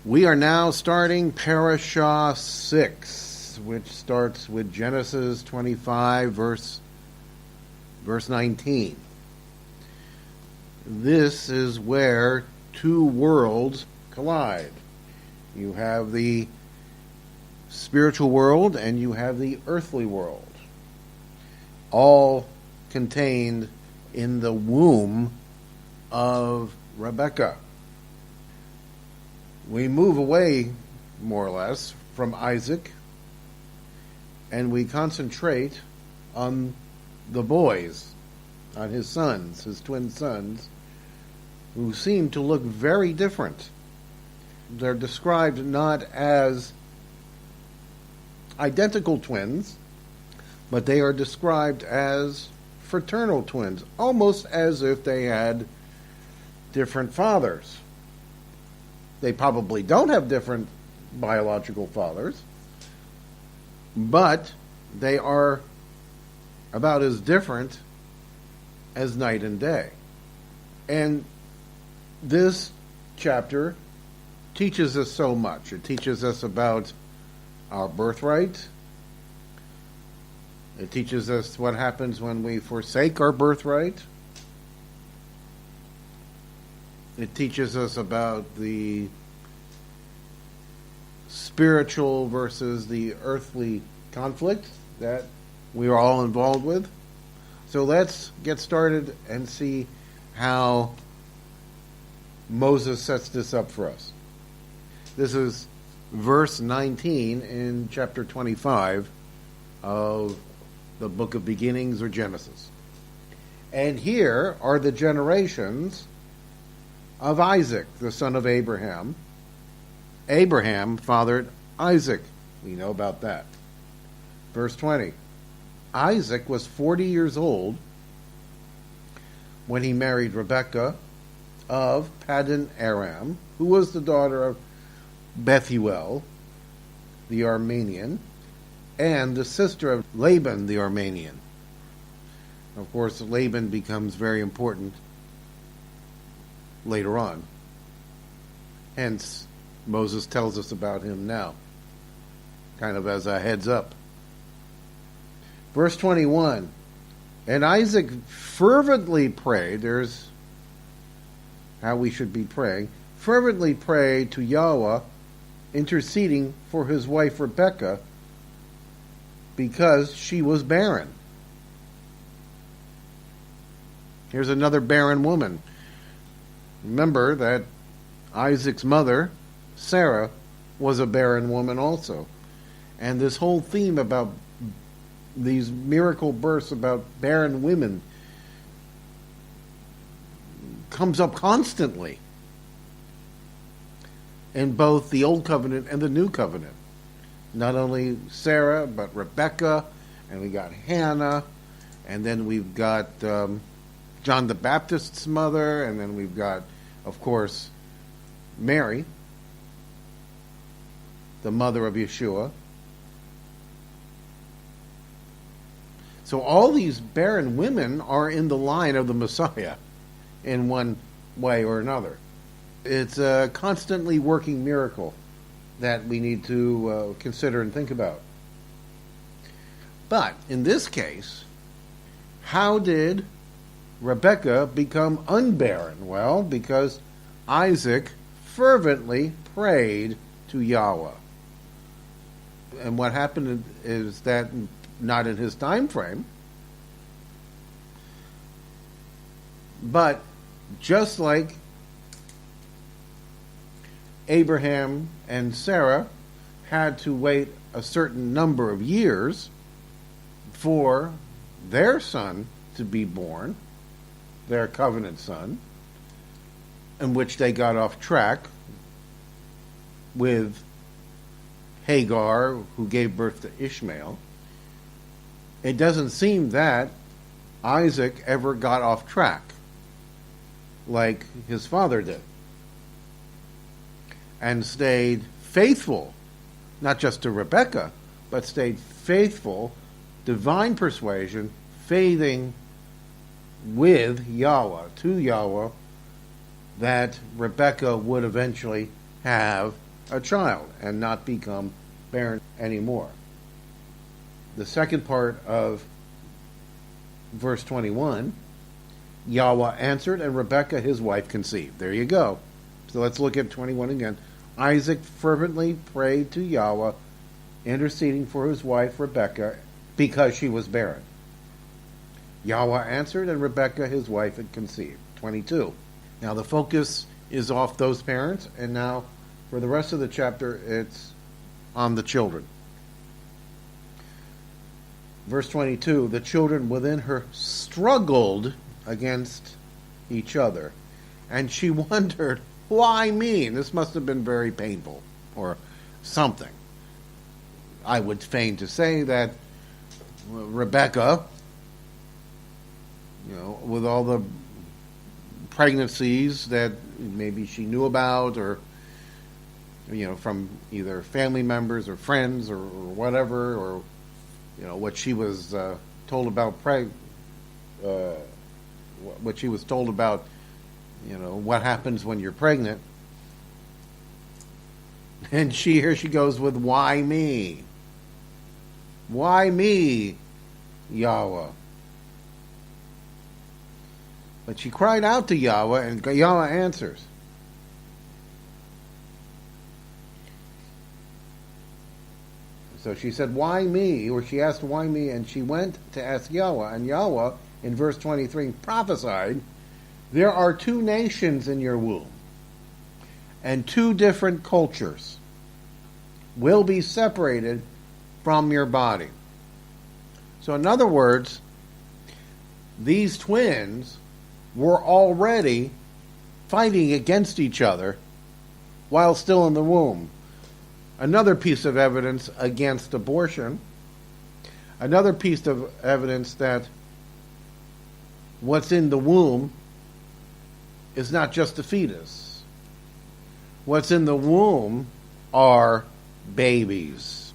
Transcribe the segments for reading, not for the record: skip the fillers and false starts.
We are now starting Parashah 6, which starts with Genesis 25, verse 19. This is where two worlds collide. You have the spiritual world and you have the earthly world, all contained in the womb of Rebekah. We move away, more or less, from Isaac, and we concentrate on the boys, on his sons, his twin sons, who seem to look very different. They're described not as identical twins, but they are described as fraternal twins, almost as if they had different fathers. They probably don't have different biological fathers, but they are about as different as night and day. And this chapter teaches us so much. It teaches us about our birthright. It teaches us what happens when we forsake our birthright. It teaches us about the spiritual versus the earthly conflict that we are all involved with. So let's get started and see how Moses sets this up for us. This is verse 19 in chapter 25 of the book of beginnings, or Genesis. And here are the generations of Isaac, the son of Abraham. Abraham fathered Isaac. We know about that. Verse 20. Isaac was 40 years old when he married Rebekah of Paddan Aram, who was the daughter of Bethuel, the Aramean, and the sister of Laban, the Aramean. Of course, Laban becomes very important later on. Hence, Moses tells us about him now, kind of as a heads up. Verse 21, and Isaac fervently prayed, there's how we should be praying, fervently prayed to Yahweh, interceding for his wife Rebekah, because she was barren. Here's another barren woman. Remember that Isaac's mother, Sarah, was a barren woman also. And this whole theme about these miracle births about barren women comes up constantly in both the Old Covenant and the New Covenant. Not only Sarah, but Rebekah, and we got Hannah, and then we've got John the Baptist's mother, and then we've got, of course, Mary, the mother of Yeshua. So all these barren women are in the line of the Messiah in one way or another. It's a constantly working miracle that we need to consider and think about. But in this case, how did Rebekah become unbarren? Well, because Isaac fervently prayed to Yahweh. And what happened is that, not in his time frame, but just like Abraham and Sarah had to wait a certain number of years for their son to be born, their covenant son, in which they got off track with Hagar, who gave birth to Ishmael. It doesn't seem that Isaac ever got off track like his father did, and stayed faithful, not just to Rebekah, but stayed faithful, divine persuasion, faithing with Yahweh, to Yahweh, that Rebekah would eventually have a child and not become barren anymore. The second part of verse 21, Yahweh answered, and Rebekah his wife conceived. There you go. So let's look at 21 again. Isaac fervently prayed to Yahweh, interceding for his wife Rebekah, because she was barren. Yahweh answered, and Rebekah his wife had conceived. 22. Now the focus is off those parents, and now for the rest of the chapter it's on the children. Verse 22, the children within her struggled against each other, and she wondered, why me? This must have been very painful, or something. I would feign to say that Rebekah, with all the pregnancies that maybe she knew about, or from either family members or friends or whatever, or what she was told about what she was told about what happens when you're pregnant, and here she goes with, why me? Why me, Yahweh? But she cried out to Yahweh, and Yahweh answers. So she said, why me? Or she asked, why me? And she went to ask Yahweh. And Yahweh, in verse 23, prophesied, there are two nations in your womb, and two different cultures will be separated from your body. So in other words, these twins were already fighting against each other while still in the womb. Another piece of evidence against abortion. Another piece of evidence that what's in the womb is not just a fetus. What's in the womb are babies,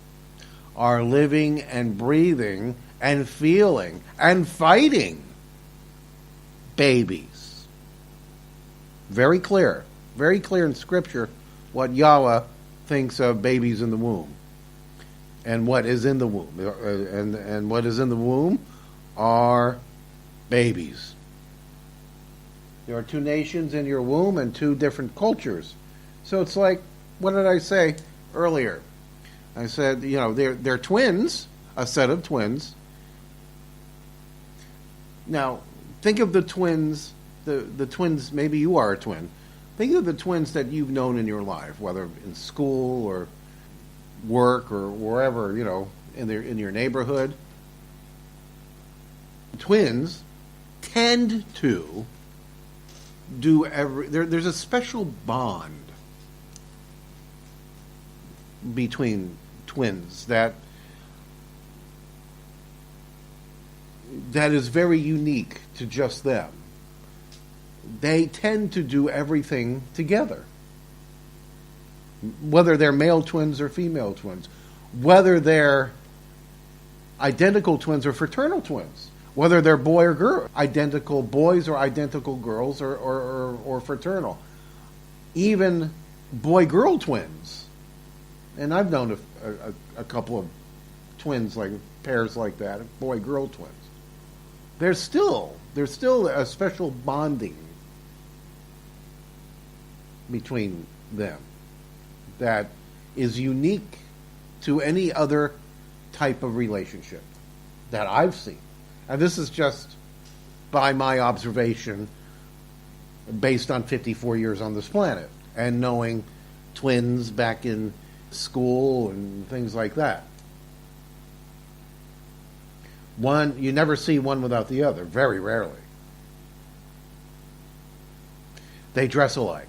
are living and breathing and feeling and fighting babies. Very clear in Scripture what Yahweh thinks of babies in the womb and what is in the womb. And what is in the womb are babies. There are two nations in your womb and two different cultures. So it's like, what did I say earlier? I said, they're twins, a set of twins. Now, think of the twins, the twins, maybe you are a twin. Think of the twins that you've known in your life, whether in school or work or wherever, in your neighborhood. Twins tend to do there's a special bond between twins that is very unique to just them. They tend to do everything together, whether they're male twins or female twins, whether they're identical twins or fraternal twins, whether they're boy or girl, identical boys or identical girls, or fraternal. Even boy-girl twins. And I've known a couple of twins, like pairs like that, boy-girl twins. There's still a special bonding between them that is unique to any other type of relationship that I've seen. And this is just by my observation based on 54 years on this planet and knowing twins back in school and things like that. One, you never see one without the other, very rarely. They dress alike.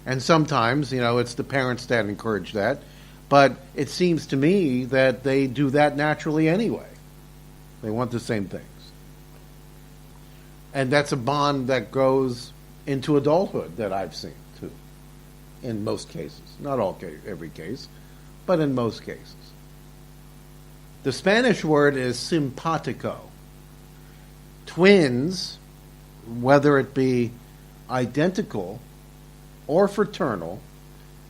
And sometimes, it's the parents that encourage that, but it seems to me that they do that naturally anyway. They want the same things. And that's a bond that goes into adulthood that I've seen, too, in most cases. Not every case, but in most cases. The Spanish word is simpatico. Twins, whether it be identical or fraternal,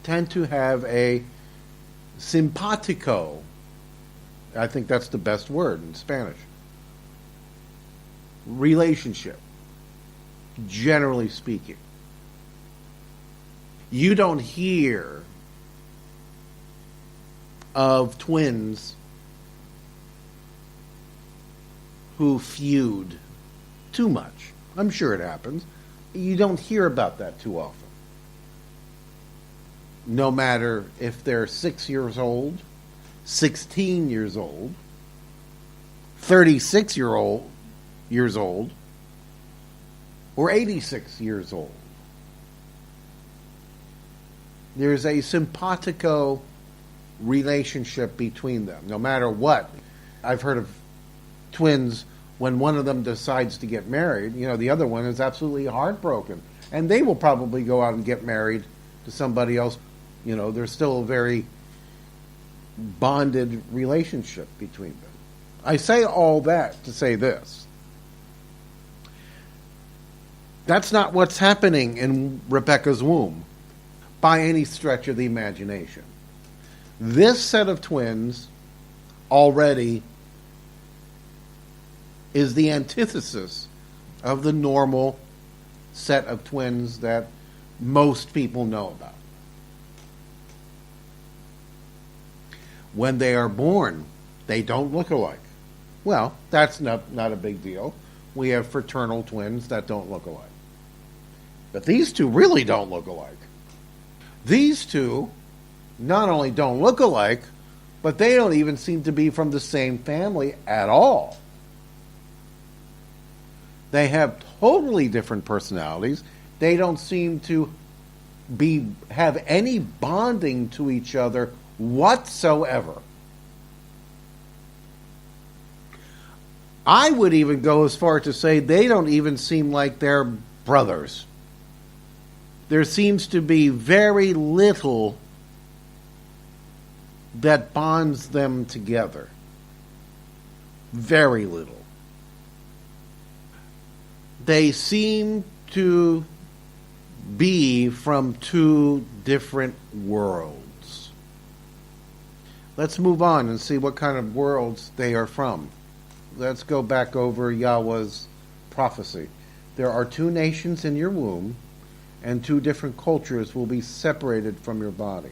tend to have a simpatico. I think that's the best word in Spanish. Relationship, generally speaking. You don't hear of twins who feud too much. I'm sure it happens. You don't hear about that too often. No matter if they're 6 years old, 16 years old, 36 years old, or 86 years old. There's a simpatico relationship between them, no matter what. I've heard of twins when one of them decides to get married, the other one is absolutely heartbroken. And they will probably go out and get married to somebody else. There's still a very bonded relationship between them. I say all that to say this. That's not what's happening in Rebekah's womb by any stretch of the imagination. This set of twins already is the antithesis of the normal set of twins that most people know about. When they are born, they don't look alike. Well, that's not a big deal. We have fraternal twins that don't look alike. But these two really don't look alike. These two not only don't look alike, but they don't even seem to be from the same family at all. They have totally different personalities. They don't seem to have any bonding to each other whatsoever. I would even go as far to say they don't even seem like they're brothers. There seems to be very little that bonds them together. Very little. They seem to be from two different worlds. Let's move on and see what kind of worlds they are from. Let's go back over Yahweh's prophecy. There are two nations in your womb, and two different cultures will be separated from your body.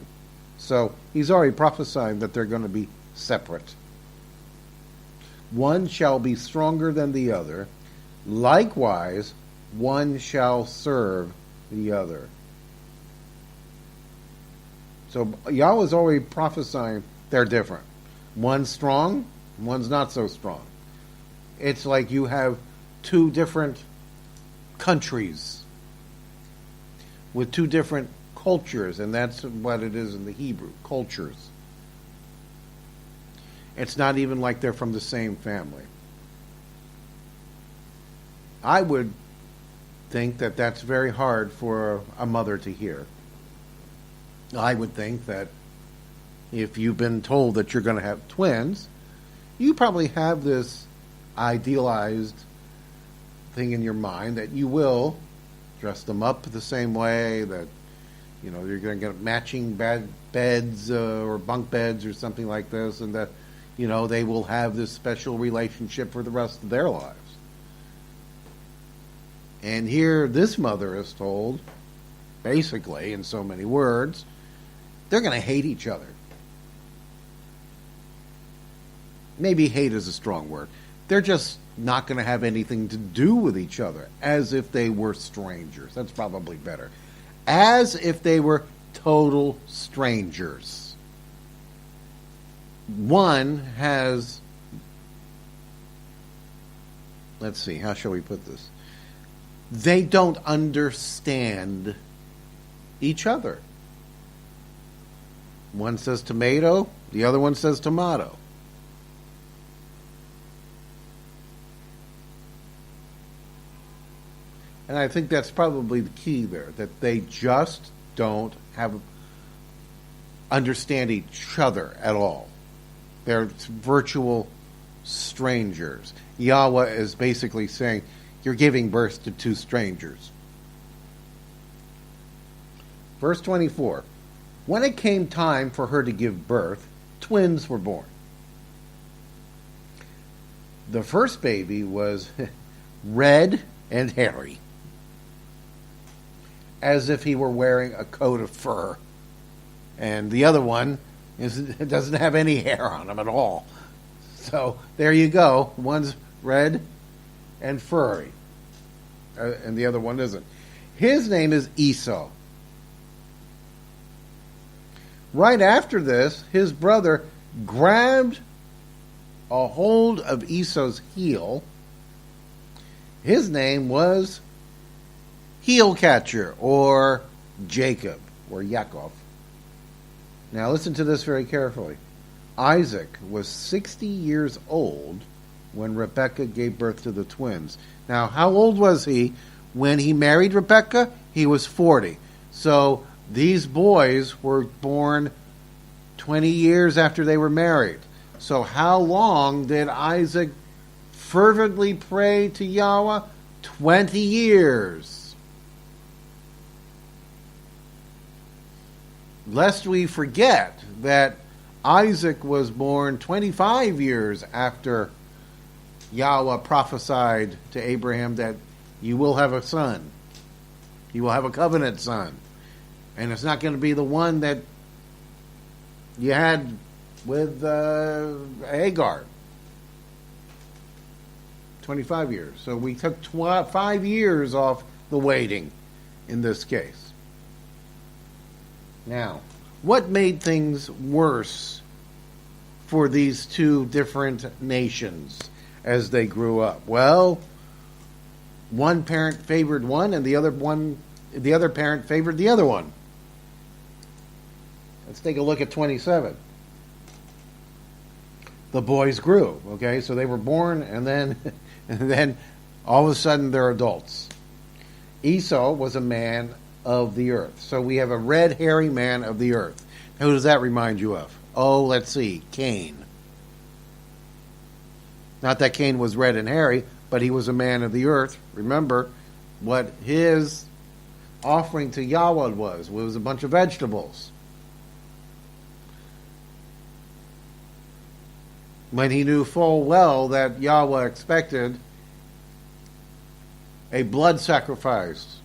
So he's already prophesying that they're going to be separate. One shall be stronger than the other. Likewise, one shall serve the other. So Yahweh's already prophesying they're different. One's strong, one's not so strong. It's like you have two different countries with two different cultures, and that's what it is in the Hebrew, cultures. It's not even like they're from the same family. I would think that that's very hard for a mother to hear. I would think that if you've been told that you're going to have twins, you probably have this idealized thing in your mind that you will dress them up the same way, that you're going to get matching beds or bunk beds or something like this, and that they will have this special relationship for the rest of their lives. And here this mother is told, basically in so many words, they're going to hate each other. Maybe hate is a strong word. They're just not going to have anything to do with each other, as if they were strangers. That's probably better. As if they were total strangers. One has, let's see, how shall we put this? They don't understand each other. One says tomato, the other one says tomato. And I think that's probably the key there, that they just don't understand each other at all. They're virtual strangers. Yahweh is basically saying, you're giving birth to two strangers. Verse 24. When it came time for her to give birth, twins were born. The first baby was red and hairy, as if he were wearing a coat of fur. And the other one doesn't have any hair on him at all. So there you go. One's red and furry, and the other one isn't. His name is Esau. Right after this, his brother grabbed a hold of Esau's heel. His name was Heel Catcher, or Jacob, or Yaakov. Now listen to this very carefully. Isaac was 60 years old when Rebekah gave birth to the twins. Now, how old was he when he married Rebekah? He was 40. So these boys were born 20 years after they were married. So how long did Isaac fervently pray to Yahweh? 20 years. Lest we forget that Isaac was born 25 years after Yahweh prophesied to Abraham that you will have a son. You will have a covenant son. And it's not going to be the one that you had with Hagar. 25 years. So we took 5 years off the waiting in this case. Now, what made things worse for these two different nations as they grew up? Well, one parent favored one and the other parent favored the other one. Let's take a look at 27. The boys grew, okay? So they were born and then all of a sudden they're adults. Esau was a man of the earth. So we have a red, hairy man of the earth. Who does that remind you of? Oh, let's see, Cain. Not that Cain was red and hairy, but he was a man of the earth. Remember what his offering to Yahweh was. It was a bunch of vegetables. When he knew full well that Yahweh expected a blood sacrifice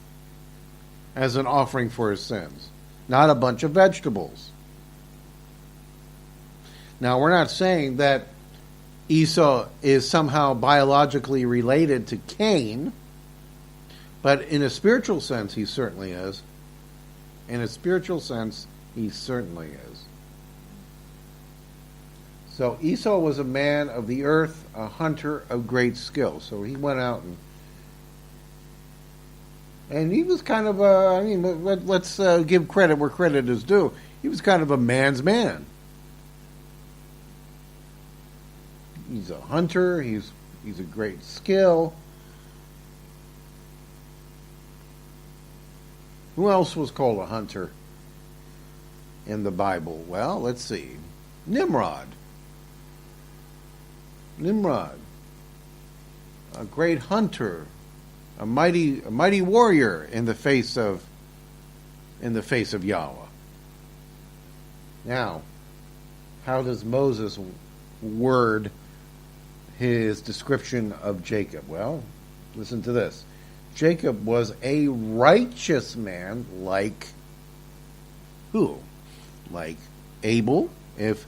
as an offering for his sins, not a bunch of vegetables. Now, we're not saying that Esau is somehow biologically related to Cain, but in a spiritual sense, he certainly is. In a spiritual sense, he certainly is. So Esau was a man of the earth, a hunter of great skill. So he went out and he was kind of let's give credit where credit is due. He was kind of a man's man. He's a hunter. He's a great skill. Who else was called a hunter in the Bible? Well, let's see. Nimrod, a great hunter, a mighty warrior in the face of Yahweh. Now, how does Moses word his description of Jacob? Well, listen to this. Jacob was a righteous man, like who? Like Abel. If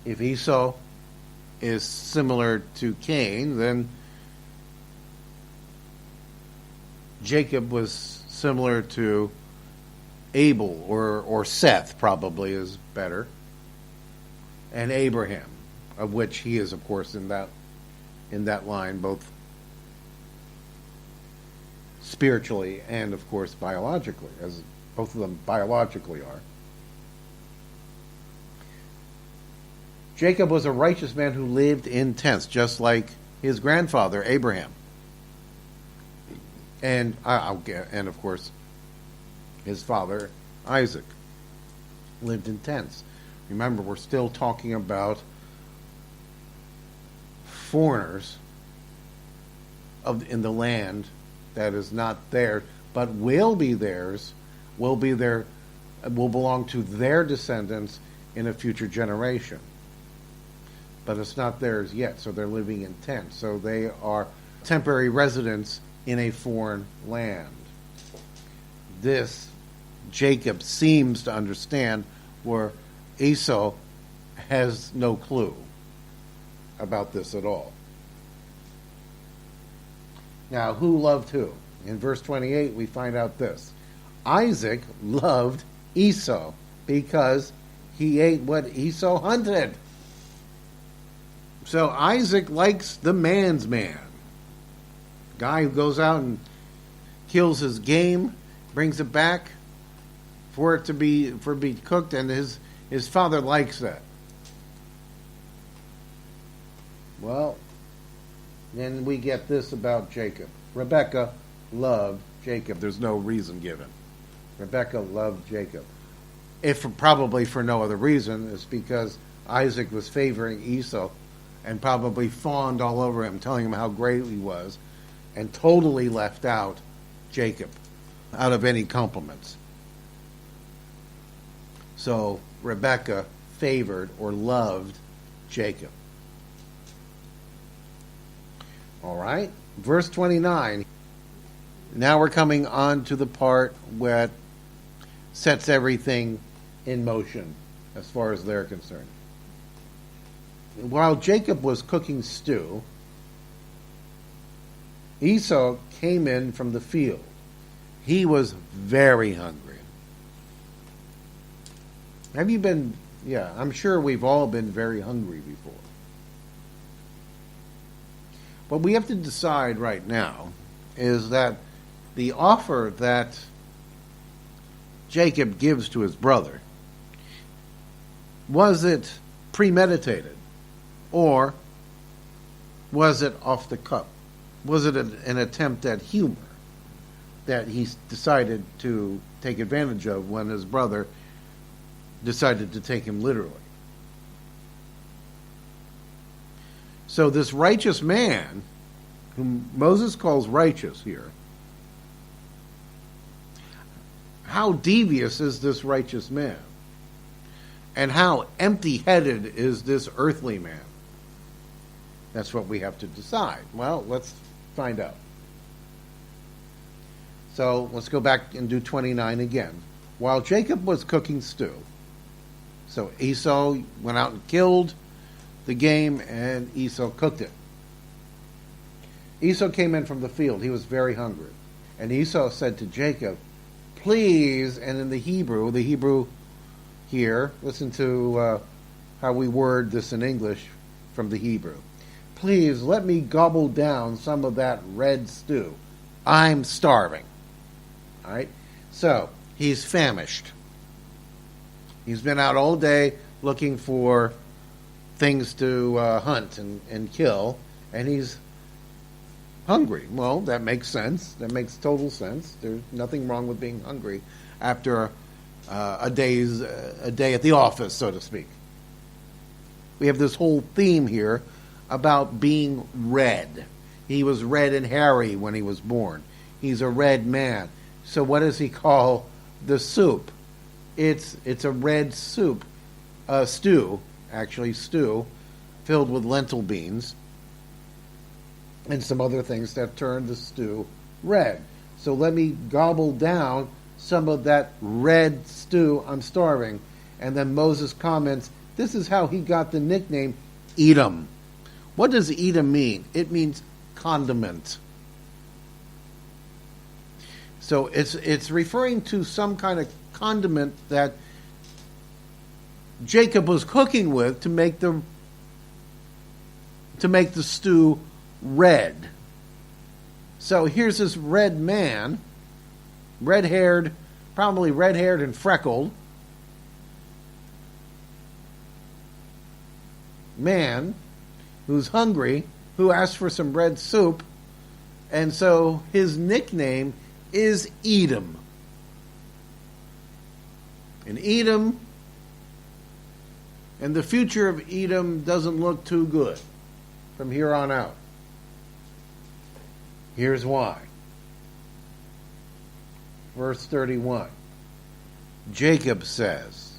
Esau is similar to Cain, then Jacob was similar to Abel, or Seth probably is better, and Abraham, of which he is, of course, in that line, both spiritually and, of course, biologically, as both of them biologically are. Jacob was a righteous man who lived in tents, just like his grandfather Abraham, and of course his father Isaac lived in tents. Remember, we're still talking about foreigners in the land that is not theirs, but will be theirs, will be their will belong to their descendants in a future generation. But it's not theirs yet, so they're living in tents. So they are temporary residents in a foreign land. This Jacob seems to understand, where Esau has no clue about this at all. Now, who loved who? In verse 28, we find out this. Isaac loved Esau because he ate what Esau hunted. So Isaac likes the man's man. Guy who goes out and kills his game, brings it back for it to be cooked, and his father likes that. Well, then we get this about Jacob. Rebekah loved Jacob. There's no reason given. Rebekah loved Jacob. If probably for no other reason, it's because Isaac was favoring Esau and probably fawned all over him, telling him how great he was, and totally left out Jacob out of any compliments. So Rebekah favored or loved Jacob. All right, verse 29. Now we're coming on to the part where sets everything in motion as far as they're concerned. While Jacob was cooking stew, Esau came in from the field. He was very hungry. Have you been? Yeah, I'm sure we've all been very hungry before. What we have to decide right now is that the offer that Jacob gives to his brother, was it premeditated? Or was it off the cuff? Was it an attempt at humor that he decided to take advantage of when his brother decided to take him literally? So this righteous man, whom Moses calls righteous here, how devious is this righteous man? And how empty-headed is this earthly man? That's what we have to decide. Well, let's find out. So let's go back and do 29 again. While Jacob was cooking stew, so Esau went out and killed the game, and Esau cooked it. Esau came in from the field. He was very hungry. And Esau said to Jacob, please, and in the Hebrew here, listen to how we word this in English from the Hebrew. Please let me gobble down some of that red stew. I'm starving. All right? So, he's famished. He's been out all day looking for things to hunt and kill, and he's hungry. Well, that makes sense. That makes total sense. There's nothing wrong with being hungry after a day at the office, so to speak. We have this whole theme here about being red. He was red and hairy when he was born. He's a red man. So what does he call the soup? It's a red soup, stew, filled with lentil beans and some other things that turn the stew red. So let me gobble down some of that red stew. I'm starving. And then Moses comments, this is how he got the nickname Edom. What does Edom mean? It means condiment. So it's referring to some kind of condiment that Jacob was cooking with to make the stew red. So here's this red man, probably red-haired and freckled man who's hungry, who asked for some red soup, and so his nickname is Edom. And Edom, and the future of Edom doesn't look too good from here on out. Here's why. Verse 31. Jacob says,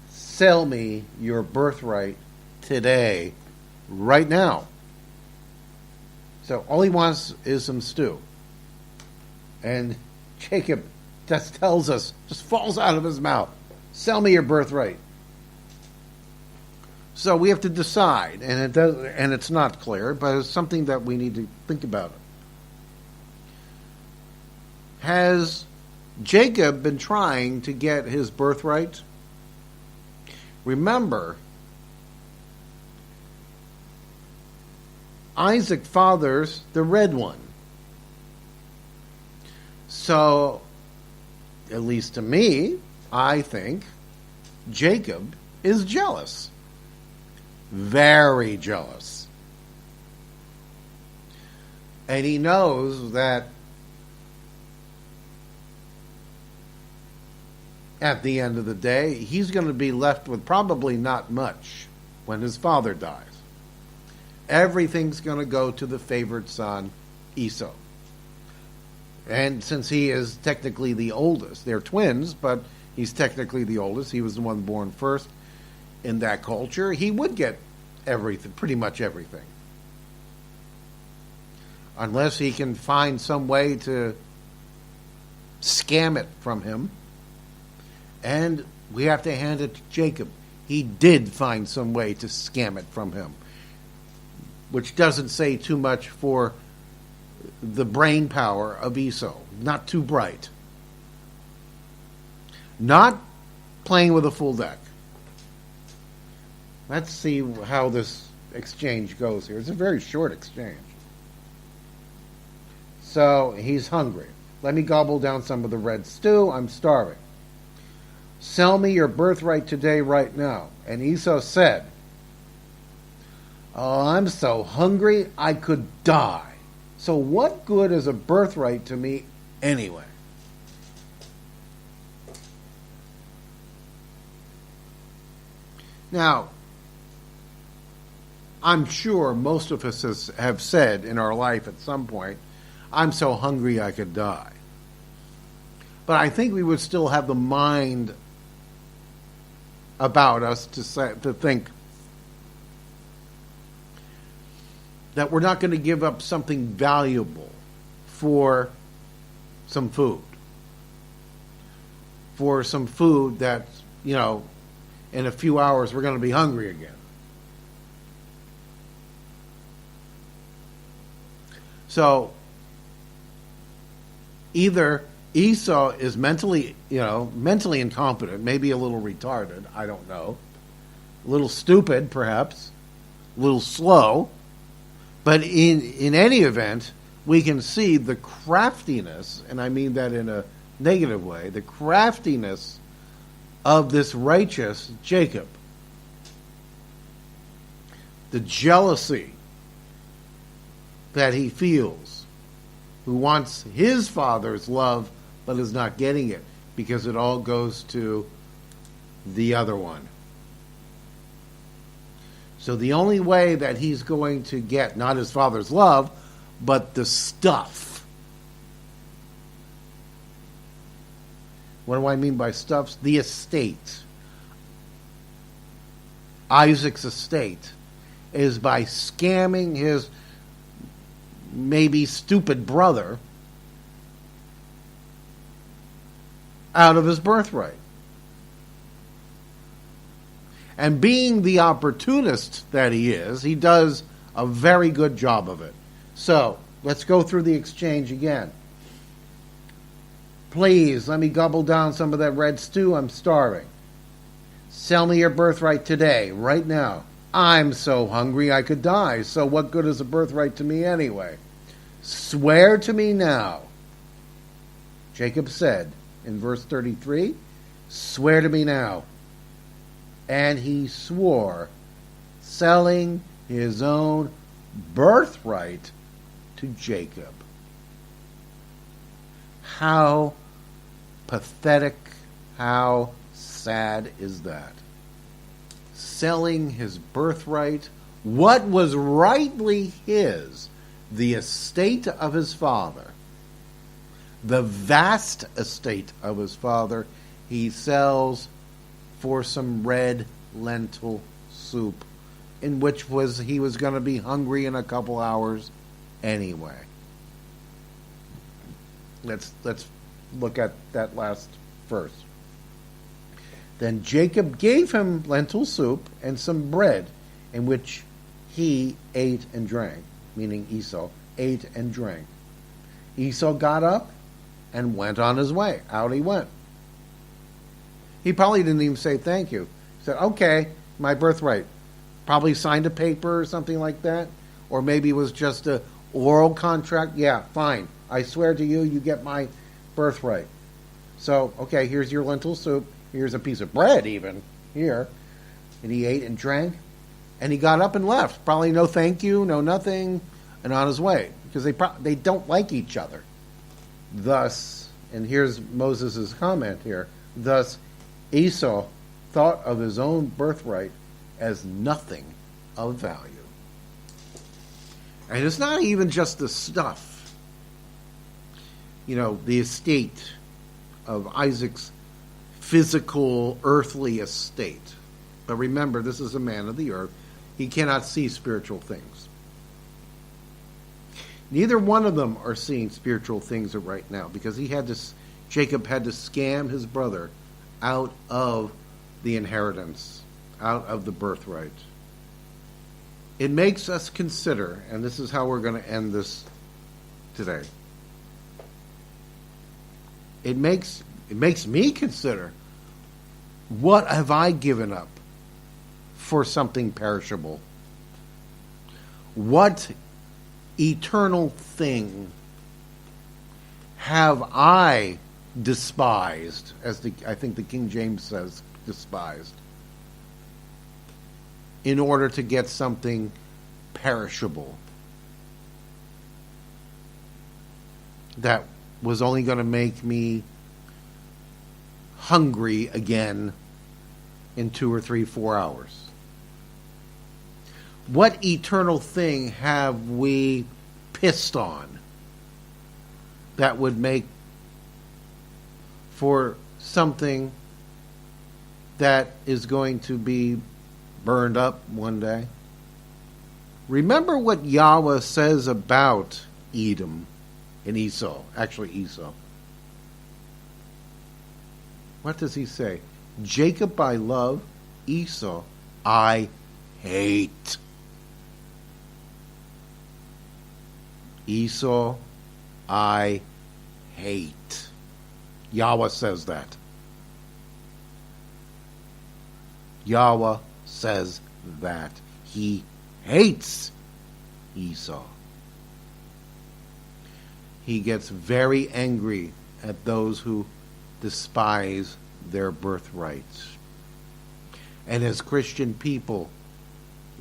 sell me your birthright today, right now. So all he wants is some stew. And Jacob just tells us, just falls out of his mouth, sell me your birthright. So we have to decide, and it's not clear, but it's something that we need to think about. Has Jacob been trying to get his birthright? Remember, Isaac fathers the red one. So, at least to me, I think Jacob is jealous. Very jealous. And he knows that at the end of the day, he's going to be left with probably not much when his father dies. Everything's going to go to the favored son, Esau. And since he is technically the oldest, they're twins, but he's technically the oldest. He was the one born first in that culture. He would get everything, pretty much everything. Unless he can find some way to scam it from him. And we have to hand it to Jacob. He did find some way to scam it from him. Which doesn't say too much for the brain power of Esau. Not too bright. Not playing with a full deck. Let's see how this exchange goes here. It's a very short exchange. So he's hungry. Let me gobble down some of the red stew. I'm starving. Sell me your birthright today, right now. And Esau said, oh, I'm so hungry I could die. So what good is a birthright to me anyway? Now, I'm sure most of us have said in our life at some point, I'm so hungry I could die. But I think we would still have the mind about us to think that we're not going to give up something valuable for some food. For some food that, in a few hours we're going to be hungry again. So, either Esau is mentally incompetent, maybe a little retarded, I don't know. A little stupid, perhaps. A little slow. But in any event, we can see the craftiness, and I mean that in a negative way, the craftiness of this righteous Jacob. The jealousy that he feels, who wants his father's love but is not getting it because it all goes to the other one. So the only way that he's going to get not his father's love, but the stuff. What do I mean by stuffs? The estate. Isaac's estate is by scamming his maybe stupid brother out of his birthright. And being the opportunist that he is, he does a very good job of it. So, let's go through the exchange again. Please, let me gobble down some of that red stew. I'm starving. Sell me your birthright today, right now. I'm so hungry I could die, so what good is a birthright to me anyway? Swear to me now. Jacob said in verse 33, swear to me now. And he swore, selling his own birthright to Jacob. How pathetic, how sad is that? Selling his birthright, what was rightly his, the estate of his father, the vast estate of his father he sells for some red lentil soup, in which he was going to be hungry in a couple hours anyway. Let's look at that last verse. Then Jacob gave him lentil soup and some bread, in which he ate and drank, meaning Esau ate and drank. Esau got up and went on his way. Out he went. He probably didn't even say thank you. He said, okay, my birthright. Probably signed a paper or something like that. Or maybe it was just a oral contract. Yeah, fine. I swear to you, you get my birthright. So, okay, here's your lentil soup. Here's a piece of bread even here. And he ate and drank. And he got up and left. Probably no thank you, no nothing, and on his way. Because they don't like each other. Thus, and here's Moses' comment here, thus Esau thought of his own birthright as nothing of value. And it's not even just the stuff. You know, the estate of Isaac's physical, earthly estate. But remember, this is a man of the earth. He cannot see spiritual things. Neither one of them are seeing spiritual things right now, because Jacob had to scam his brother out of the inheritance, out of the birthright. It makes us consider, and this is how we're going to end this today. It makes me consider, what have I given up for something perishable? What eternal thing have I despised, as I think the King James says, despised, in order to get something perishable that was only going to make me hungry again in 2 or 3, 4 hours? What eternal thing have we pissed on that would make for something that is going to be burned up one day? Remember what Yahweh says about Edom and Esau. Actually, Esau. What does he say? Jacob I love, Esau I hate. Esau I hate. Yahweh says that. Yahweh says that. He hates Esau. He gets very angry at those who despise their birthrights. And as Christian people,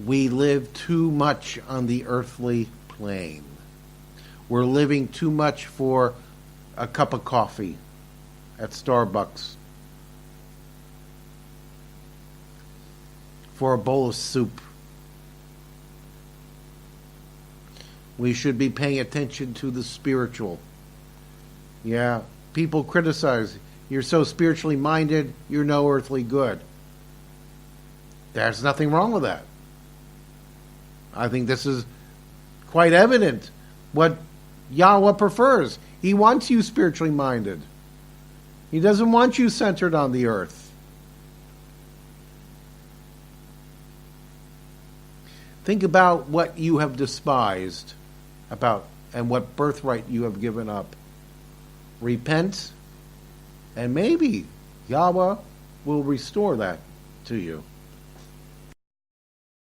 we live too much on the earthly plane. We're living too much for a cup of coffee at Starbucks, for a bowl of soup. We should be paying attention to the spiritual. Yeah, people criticize, you're so spiritually minded, you're no earthly good. There's nothing wrong with that. I think this is quite evident what Yahweh prefers. He wants you spiritually minded. He doesn't want you centered on the earth. Think about what you have despised and what birthright you have given up. Repent, and maybe Yahweh will restore that to you.